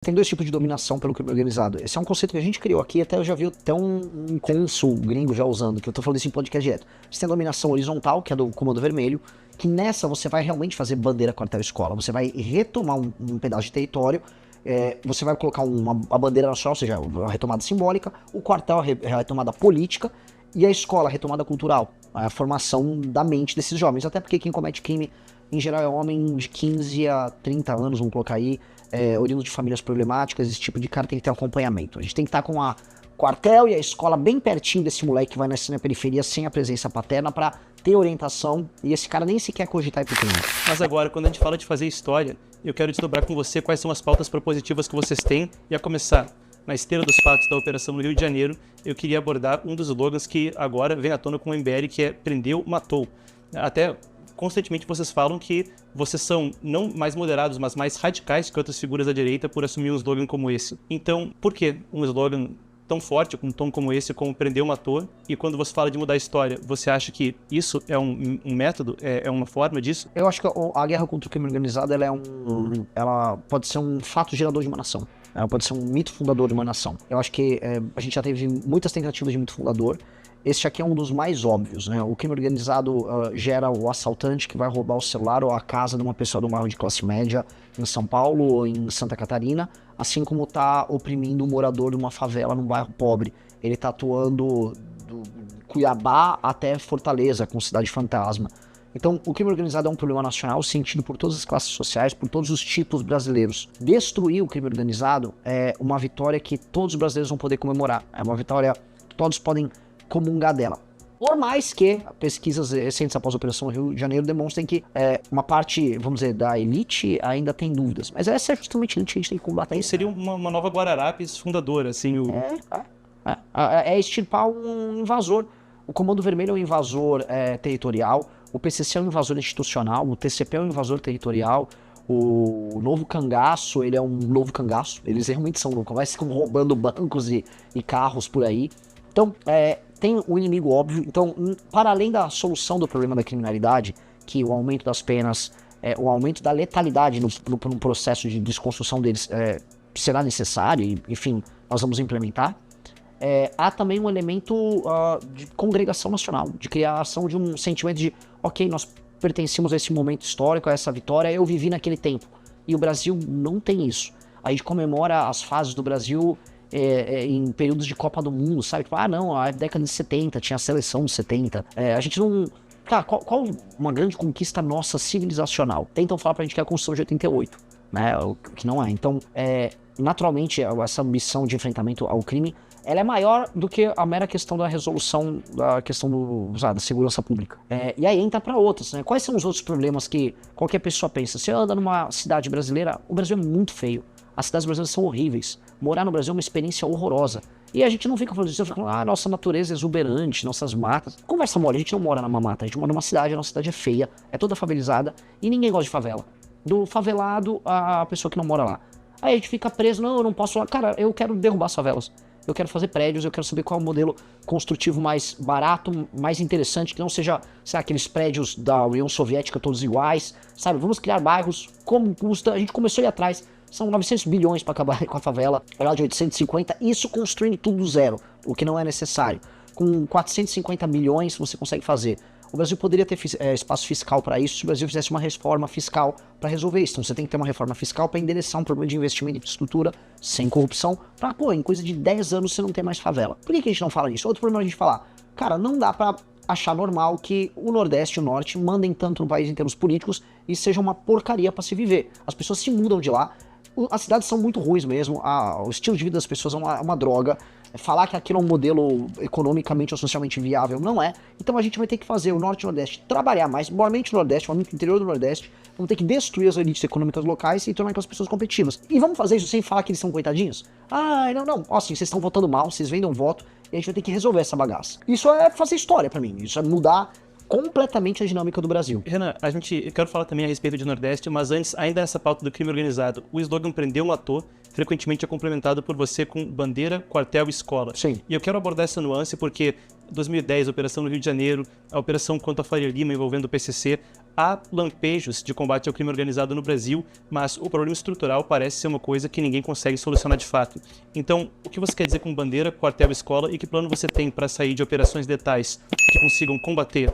Tem dois tipos de dominação pelo crime organizado. Esse é um conceito que a gente criou aqui, até eu já vi até um cônsul gringo já usando, que eu tô falando isso em podcast direto. Você tem a dominação horizontal, que é do Comando Vermelho, que nessa você vai realmente fazer bandeira, quartel, escola. Você vai retomar um pedaço de território, você vai colocar a bandeira nacional, ou seja, a retomada simbólica, o quartel, a retomada política, e a escola, a retomada cultural, a formação da mente desses jovens. Até porque quem comete crime, em geral, é homem de 15 a 30 anos, vamos colocar aí, oriundo de famílias problemáticas. Esse tipo de cara tem que ter um acompanhamento. A gente tem que estar com a quartel e a escola bem pertinho desse moleque que vai nascer na periferia sem a presença paterna pra ter orientação, e esse cara nem sequer cogitar ir pro crime. Mas agora, quando a gente fala de fazer história, eu quero desdobrar com você quais são as pautas propositivas que vocês têm, e a começar na esteira dos fatos da operação no Rio de Janeiro, eu queria abordar um dos slogans que agora vem à tona com o MBL, que é prendeu, matou. Até constantemente vocês falam que vocês são não mais moderados, mas mais radicais que outras figuras da direita por assumir um slogan como esse. Então, por que um slogan tão forte, com um tom como esse, como prendeu, matou? E quando você fala de mudar a história, você acha que isso é um método, é uma forma disso? Eu acho que a guerra contra o crime organizado ela pode ser um fato gerador de uma nação. Ela pode ser um mito fundador de uma nação. Eu acho que a gente já teve muitas tentativas de mito fundador. Este aqui é um dos mais óbvios, né? O crime organizado gera o assaltante que vai roubar o celular ou a casa de uma pessoa de um bairro de classe média em São Paulo ou em Santa Catarina, assim como tá oprimindo um morador de uma favela num bairro pobre. Ele tá atuando do Cuiabá até Fortaleza, com cidade fantasma. Então, o crime organizado é um problema nacional, sentido por todas as classes sociais, por todos os tipos brasileiros. Destruir o crime organizado é uma vitória que todos os brasileiros vão poder comemorar. É uma vitória que todos podem comungar dela. Por mais que pesquisas recentes após a Operação Rio de Janeiro demonstrem que uma parte, vamos dizer, da elite ainda tem dúvidas. Mas essa é justamente a elite que a gente tem que combater. Então seria uma nova Guararapes fundadora, assim. É extirpar um invasor. O Comando Vermelho é um invasor territorial, o PCC é um invasor institucional, o TCP é um invasor territorial, o Novo Cangaço, ele é um novo cangaço. Eles realmente são loucos, vai ficam roubando bancos e carros por aí. Então, tem o inimigo óbvio. Então, para além da solução do problema da criminalidade, que o aumento das penas, o aumento da letalidade no processo de desconstrução deles será necessário, e, enfim, nós vamos implementar, há também um elemento de congregação nacional, de criação de um sentimento de, ok, nós pertencemos a esse momento histórico, a essa vitória, eu vivi naquele tempo. E o Brasil não tem isso. A gente comemora as fases do Brasil em períodos de Copa do Mundo, sabe? Tipo, não, a década de 70, tinha a seleção de 70. A gente não... Cara, qual uma grande conquista nossa civilizacional? Tentam falar pra gente que é a Constituição de 88, né? O que não é. Então, naturalmente, essa missão de enfrentamento ao crime, ela é maior do que a mera questão da resolução da questão da segurança pública. E aí entra pra outras, né? Quais são os outros problemas que qualquer pessoa pensa? Você anda numa cidade brasileira, o Brasil é muito feio. As cidades brasileiras são horríveis. Morar no Brasil é uma experiência horrorosa. E a gente não fica falando disso, fica falando, nossa natureza é exuberante, nossas matas. Conversa mole, a gente não mora numa mata, a gente mora numa cidade, a nossa cidade é feia, é toda favelizada, e ninguém gosta de favela. Do favelado a pessoa que não mora lá. Aí a gente fica preso, não, eu não posso... Cara, eu quero derrubar as favelas. Eu quero fazer prédios, eu quero saber qual é o modelo construtivo mais barato, mais interessante, que não seja, sabe, aqueles prédios da União Soviética todos iguais, sabe? Vamos criar bairros, como custa, a gente começou a ir atrás, são 900 bilhões para acabar com a favela, lá de 850, isso construindo tudo do zero, o que não é necessário. Com 450 milhões você consegue fazer. O Brasil poderia ter espaço fiscal para isso se o Brasil fizesse uma reforma fiscal para resolver isso. Então você tem que ter uma reforma fiscal para endereçar um problema de investimento em infraestrutura sem corrupção, para, em coisa de 10 anos você não ter mais favela. Por que a gente não fala nisso? Outro problema a gente falar, cara, não dá para achar normal que o Nordeste e o Norte mandem tanto no país em termos políticos e seja uma porcaria para se viver. As pessoas se mudam de lá, as cidades são muito ruins mesmo, o estilo de vida das pessoas é uma droga. Falar que aquilo é um modelo economicamente ou socialmente viável, não é. Então a gente vai ter que fazer o Norte e o Nordeste trabalhar mais, maiormente no Nordeste, maiormente no interior do Nordeste. Vamos ter que destruir as elites econômicas locais e tornar aquelas pessoas competitivas. E vamos fazer isso sem falar que eles são coitadinhos? Não. Assim, vocês estão votando mal, vocês vendam voto, e a gente vai ter que resolver essa bagaça. Isso é fazer história pra mim, isso é mudar completamente a dinâmica do Brasil. Renan, eu quero falar também a respeito de Nordeste, mas antes, ainda nessa pauta do crime organizado, o slogan prendeu, matou, frequentemente é complementado por você com bandeira, quartel e escola. Sim. E eu quero abordar essa nuance porque 2010, a operação no Rio de Janeiro, a operação contra a Faria Lima envolvendo o PCC, há lampejos de combate ao crime organizado no Brasil, mas o problema estrutural parece ser uma coisa que ninguém consegue solucionar de fato. Então, o que você quer dizer com bandeira, quartel e escola, e que plano você tem para sair de operações letais que consigam combater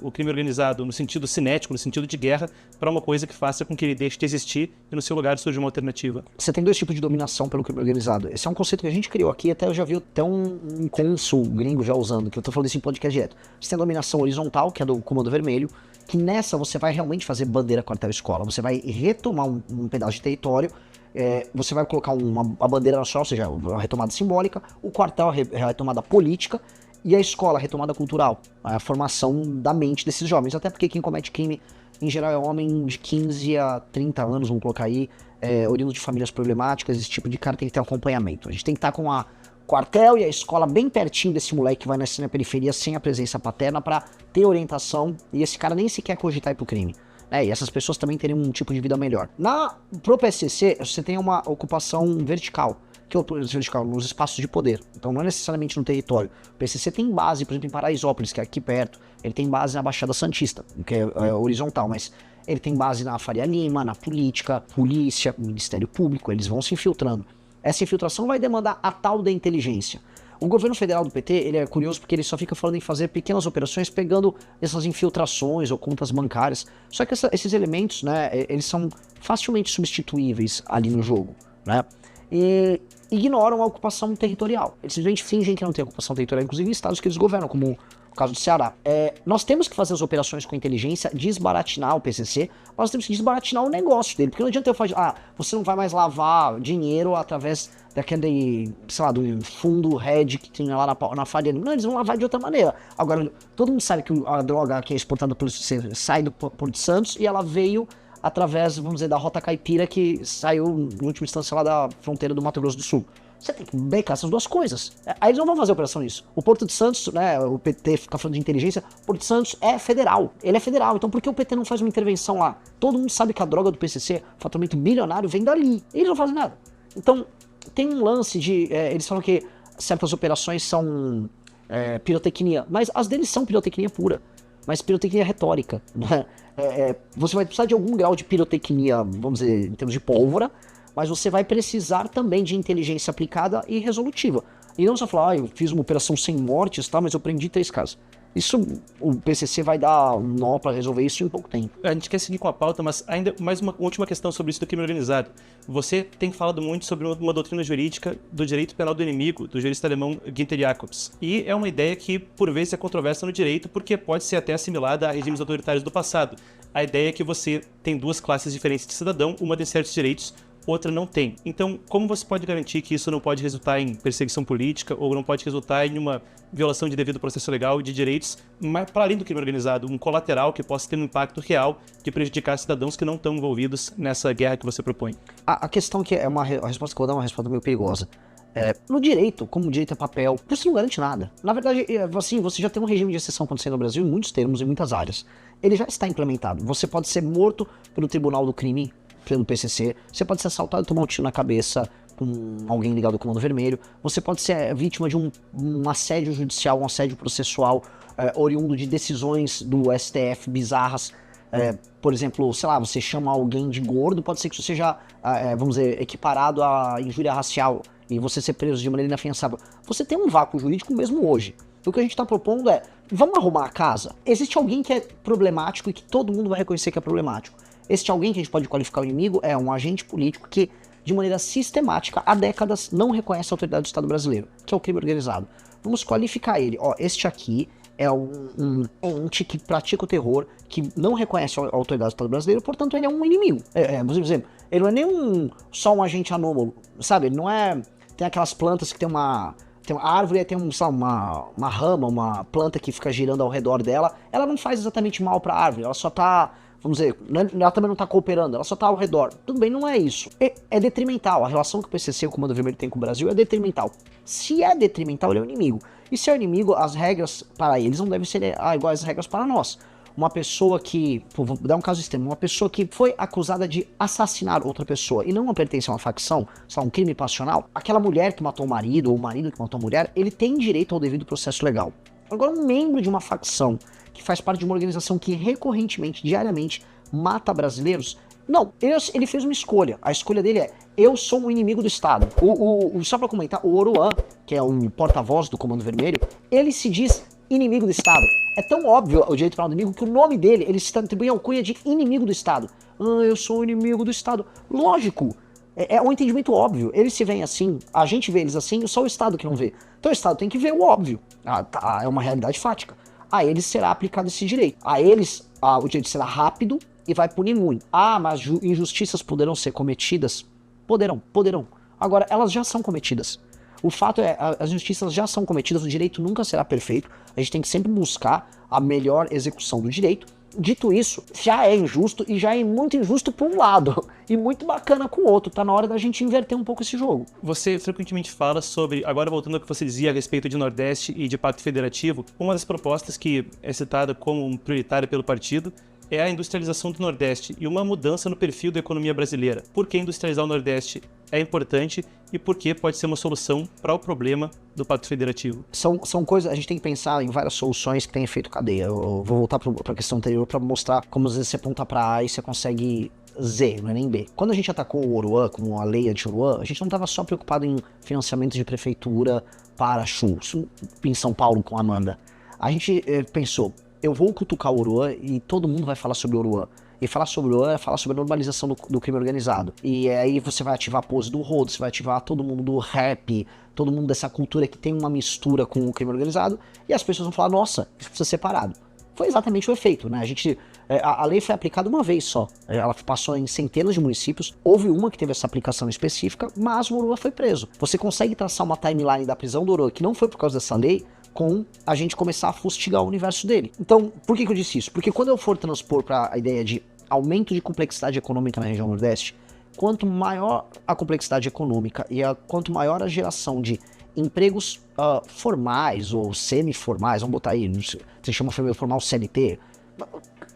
o crime organizado no sentido cinético, no sentido de guerra, para uma coisa que faça com que ele deixe de existir e no seu lugar surja uma alternativa? Você tem dois tipos de dominação pelo crime organizado. Esse é um conceito que a gente criou aqui, até eu já vi até um cônsul gringo já usando, que eu tô falando isso em podcast direto. Você tem a dominação horizontal, que é do Comando Vermelho, que nessa você vai realmente fazer bandeira, quartel, escola. Você vai retomar um pedaço de território, você vai colocar uma bandeira nacional, ou seja, uma retomada simbólica, o quartel, a retomada política, e a escola, a retomada cultural, a formação da mente desses jovens. Até porque quem comete crime, em geral, é homem de 15 a 30 anos, vamos colocar aí, oriundo de famílias problemáticas, esse tipo de cara tem que ter um acompanhamento. A gente tem que estar com a quartel e a escola bem pertinho desse moleque que vai nascer na periferia sem a presença paterna para ter orientação, e esse cara nem sequer cogitar ir pro crime. E essas pessoas também teriam um tipo de vida melhor. Pro PSC, você tem uma ocupação vertical, que é vertical nos espaços de poder. Então não é necessariamente no território. O PCC tem base, por exemplo, em Paraisópolis, que é aqui perto. Ele tem base na Baixada Santista, que é horizontal, mas ele tem base na Faria Lima, na política, polícia, Ministério Público, eles vão se infiltrando. Essa infiltração vai demandar a tal da inteligência. O governo federal do PT, ele é curioso porque ele só fica falando em fazer pequenas operações pegando essas infiltrações ou contas bancárias. Só que esses elementos, né, eles são facilmente substituíveis ali no jogo, né? E ignoram a ocupação territorial. Eles simplesmente fingem que não tem ocupação territorial, inclusive em estados que eles governam, como o caso do Ceará. Nós temos que fazer as operações com inteligência, desbaratinar o PCC, mas nós temos que desbaratinar o negócio dele, porque não adianta eu falar, você não vai mais lavar dinheiro através daquele, sei lá, do fundo Red que tinha lá na Faria Lima. Não, eles vão lavar de outra maneira. Agora, todo mundo sabe que a droga que é exportada pelo PCC sai do Porto de Santos e ela veio através, vamos dizer, da Rota Caipira, que saiu, em última instância, lá da fronteira do Mato Grosso do Sul. Você tem que becar essas duas coisas. Aí eles não vão fazer operação nisso. O Porto de Santos, né, o PT fica falando de inteligência, o Porto de Santos é federal. Ele é federal, então por que o PT não faz uma intervenção lá? Todo mundo sabe que a droga do PCC, faturamento bilionário, vem dali. E eles não fazem nada. Então, tem um lance de... eles falam que certas operações são pirotecnia, mas as deles são pirotecnia pura. Mas pirotecnia retórica, né? Você vai precisar de algum grau de pirotecnia, vamos dizer, em termos de pólvora, mas você vai precisar também de inteligência aplicada e resolutiva. E não só falar, eu fiz uma operação sem mortes, tá, mas eu prendi 3 casos. Isso, o PCC vai dar um nó para resolver isso em pouco tempo. A gente quer seguir com a pauta, mas ainda mais uma última questão sobre isso do crime organizado. Você tem falado muito sobre uma doutrina jurídica do direito penal do inimigo, do jurista alemão Günther Jacobs. E é uma ideia que, por vezes, é controversa no direito, porque pode ser até assimilada a regimes autoritários do passado. A ideia é que você tem 2 classes diferentes de cidadão, uma tem certos direitos, outra não tem. Então, como você pode garantir que isso não pode resultar em perseguição política ou não pode resultar em uma violação de devido processo legal e de direitos, mas para além do crime organizado, um colateral que possa ter um impacto real de prejudicar cidadãos que não estão envolvidos nessa guerra que você propõe? A questão que a resposta que eu vou dar é uma resposta meio perigosa. No direito, como o direito é papel, você não garante nada. Na verdade, assim, você já tem um regime de exceção acontecendo no Brasil em muitos termos, em muitas áreas. Ele já está implementado. Você pode ser morto pelo Tribunal do Crime, pelo PCC, você pode ser assaltado e tomar um tiro na cabeça com alguém ligado ao Comando Vermelho, você pode ser vítima de um assédio judicial, um assédio processual, oriundo de decisões do STF bizarras. Por exemplo, sei lá, você chama alguém de gordo, pode ser que isso seja, vamos dizer, equiparado à injúria racial e você ser preso de maneira inafiançável. Você tem um vácuo jurídico mesmo hoje. O que a gente está propondo vamos arrumar a casa? Existe alguém que é problemático e que todo mundo vai reconhecer que é problemático. Este alguém que a gente pode qualificar o inimigo é um agente político que, de maneira sistemática, há décadas, não reconhece a autoridade do Estado brasileiro, que é o crime organizado. Vamos qualificar ele. Este aqui é um ente que pratica o terror, que não reconhece a autoridade do Estado brasileiro, portanto ele é um inimigo. Por exemplo, ele não é nem só um agente anômalo, sabe? Ele não é... Tem aquelas plantas que tem uma árvore e tem uma rama, uma planta que fica girando ao redor dela. Ela não faz exatamente mal para a árvore, ela só tá... Vamos dizer, ela também não tá cooperando, ela só tá ao redor. Tudo bem, não é isso. É detrimental. A relação que o PCC e o Comando Vermelho tem com o Brasil é detrimental. Se é detrimental, ele é o inimigo. E se é o inimigo, as regras para eles não devem ser iguais às regras para nós. Uma pessoa que, vou dar um caso extremo, uma pessoa que foi acusada de assassinar outra pessoa e não pertence a uma facção, um crime passional, aquela mulher que matou o marido ou o marido que matou a mulher, ele tem direito ao devido processo legal. Agora, um membro de uma facção que faz parte de uma organização que recorrentemente, diariamente, mata brasileiros, não, ele fez uma escolha. A escolha dele é: eu sou um inimigo do Estado. Só pra comentar, o Oruan, que é um porta-voz do Comando Vermelho, ele se diz inimigo do Estado. É tão óbvio o direito penal do inimigo que o nome dele, ele se atribui a alcunha de inimigo do Estado. Ah, eu sou o inimigo do Estado. Lógico, é um entendimento óbvio. Eles se veem assim, a gente vê eles assim, só o Estado que não vê. Então o Estado tem que ver o óbvio. É uma realidade fática. A eles será aplicado esse direito. A eles, o direito será rápido e vai punir muito. Mas injustiças poderão ser cometidas? Poderão. Agora, elas já são cometidas. O fato é, as injustiças já são cometidas, o direito nunca será perfeito, a gente tem que sempre buscar a melhor execução do direito. Dito isso, já é injusto e já é muito injusto por um lado e muito bacana com o outro. Tá na hora da gente inverter um pouco esse jogo. Você frequentemente fala sobre, agora voltando ao que você dizia a respeito de Nordeste e de Pacto Federativo, uma das propostas que é citada como prioritária pelo partido é a industrialização do Nordeste e uma mudança no perfil da economia brasileira. Por que industrializar o Nordeste é importante e por que pode ser uma solução para o problema do Pacto Federativo? São coisas, a gente tem que pensar em várias soluções que têm efeito cadeia. Eu vou voltar para a questão anterior para mostrar como às vezes você aponta para A e você consegue Z, não é nem B. Quando a gente atacou o Oruan, como a lei anti-Oruan, a gente não estava só preocupado em financiamento de prefeitura para churros, em São Paulo com a Amanda. A gente pensou, eu vou cutucar o Oruan e todo mundo vai falar sobre o Oruan. E falar sobre o Oruan é falar sobre a normalização do crime organizado. E aí você vai ativar a pose do rodo, você vai ativar todo mundo do rap, todo mundo dessa cultura que tem uma mistura com o crime organizado, e as pessoas vão falar, nossa, isso precisa ser parado. Foi exatamente o efeito, né? A lei foi aplicada uma vez só. Ela passou em centenas de municípios. Houve uma que teve essa aplicação específica, mas o Oruan foi preso. Você consegue traçar uma timeline da prisão do Oruan que não foi por causa dessa lei, com a gente começar a fustigar o universo dele. Então, por que eu disse isso? Porque quando eu for transpor para a ideia de aumento de complexidade econômica na região Nordeste, quanto maior a complexidade econômica e quanto maior a geração de empregos formais ou semi-formais, vamos botar aí, você chama formal CLT,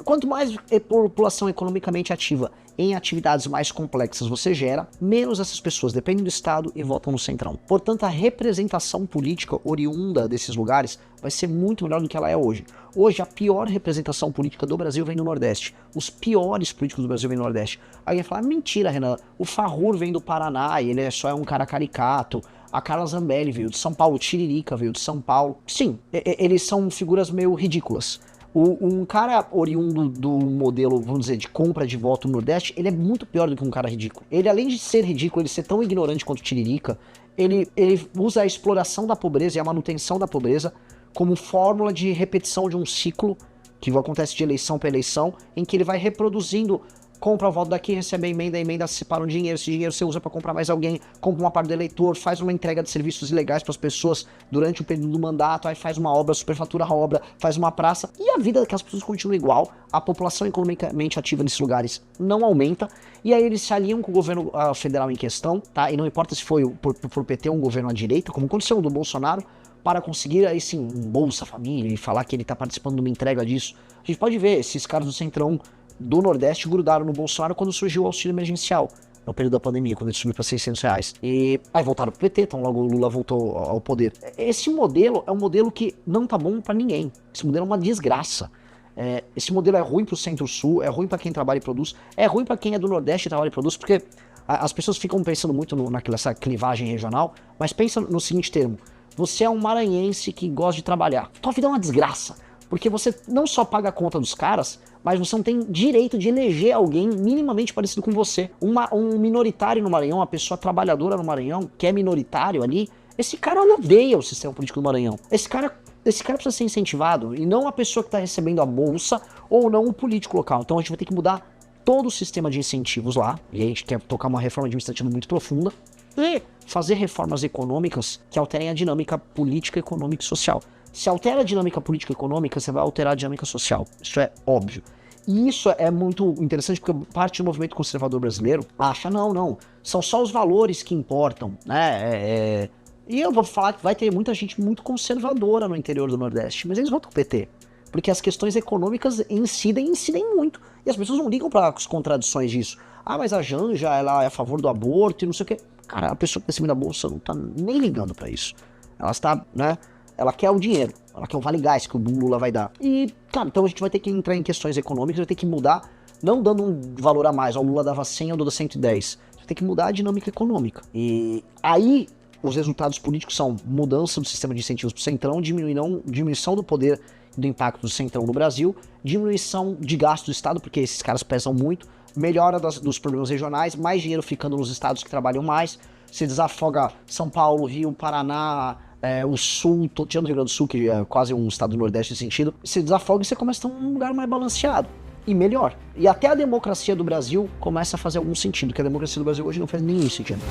quanto mais população economicamente ativa em atividades mais complexas você gera, menos essas pessoas dependem do Estado e votam no Centrão. Portanto, a representação política oriunda desses lugares vai ser muito melhor do que ela é hoje. Hoje, a pior representação política do Brasil vem do Nordeste. Os piores políticos do Brasil vêm do Nordeste. Alguém fala, mentira, Renan, o Farrur vem do Paraná e ele só é um cara caricato. A Carla Zambelli veio de São Paulo, o Tiririca veio de São Paulo. Sim, eles são figuras meio ridículas. Um cara oriundo do modelo, vamos dizer, de compra de voto no Nordeste, ele é muito pior do que um cara ridículo. Ele, além de ser ridículo, ele ser tão ignorante quanto o Tiririca, ele usa a exploração da pobreza e a manutenção da pobreza como fórmula de repetição de um ciclo que acontece de eleição para eleição, em que ele vai reproduzindo, compra o voto daqui, recebe a emenda separa um dinheiro, esse dinheiro você usa para comprar mais alguém, compra uma parte do eleitor, faz uma entrega de serviços ilegais para as pessoas durante o período do mandato, aí faz uma obra, superfatura a obra, faz uma praça, e a vida daquelas pessoas continua igual, a população economicamente ativa nesses lugares não aumenta, e aí eles se aliam com o governo federal em questão, tá? E não importa se foi por PT um governo à direita, como aconteceu no do Bolsonaro, para conseguir aí sim um Bolsa Família e falar que ele tá participando de uma entrega disso. A gente pode ver, esses caras do Centrão do Nordeste grudaram no Bolsonaro quando surgiu o auxílio emergencial, no período da pandemia, quando ele subiu para R$600. E aí voltaram pro PT, então logo o Lula voltou ao poder. Esse modelo é um modelo que não tá bom para ninguém. Esse modelo é uma desgraça. Esse modelo é ruim pro Centro-Sul, é ruim para quem trabalha e produz, é ruim para quem é do Nordeste e trabalha e produz, porque as pessoas ficam pensando muito nessa clivagem regional, mas pensa no seguinte termo: você é um maranhense que gosta de trabalhar. Tua vida é uma desgraça, porque você não só paga a conta dos caras, mas você não tem direito de eleger alguém minimamente parecido com você. Um minoritário no Maranhão, uma pessoa trabalhadora no Maranhão, que é minoritário ali, esse cara odeia o sistema político do Maranhão. Esse cara precisa ser incentivado, e não a pessoa que está recebendo a bolsa, ou não o político local. Então a gente vai ter que mudar todo o sistema de incentivos lá, e a gente quer tocar uma reforma administrativa muito profunda, e fazer reformas econômicas que alterem a dinâmica política, econômica e social. Se altera a dinâmica política e econômica, você vai alterar a dinâmica social. Isso é óbvio. E isso é muito interessante porque parte do movimento conservador brasileiro acha, não, são só os valores que importam, né? E eu vou falar que vai ter muita gente muito conservadora no interior do Nordeste, mas eles votam PT. Porque as questões econômicas incidem muito. E as pessoas não ligam para as contradições disso. Mas a Janja, ela é a favor do aborto e não sei o quê. Cara, a pessoa que tá recebendo a bolsa não tá nem ligando para isso. Ela está, né? Ela quer o dinheiro. que é o Vale Gás que o Lula vai dar. E, cara, então a gente vai ter que entrar em questões econômicas, vai ter que mudar, não dando um valor a mais, ó, o Lula dava 100, eu dou 110. Você tem que mudar a dinâmica econômica. E aí, os resultados políticos são mudança do sistema de incentivos pro Centrão, diminuição do poder e do impacto do Centrão no Brasil, diminuição de gasto do Estado, porque esses caras pesam muito, melhora dos problemas regionais, mais dinheiro ficando nos estados que trabalham mais, se desafoga São Paulo, Rio, Paraná, o Sul, tirando o Rio Grande do Sul, que é quase um estado do Nordeste nesse sentido, se desafoga e você começa a ter um lugar mais balanceado e melhor. E até a democracia do Brasil começa a fazer algum sentido, que a democracia do Brasil hoje não faz nenhum sentido.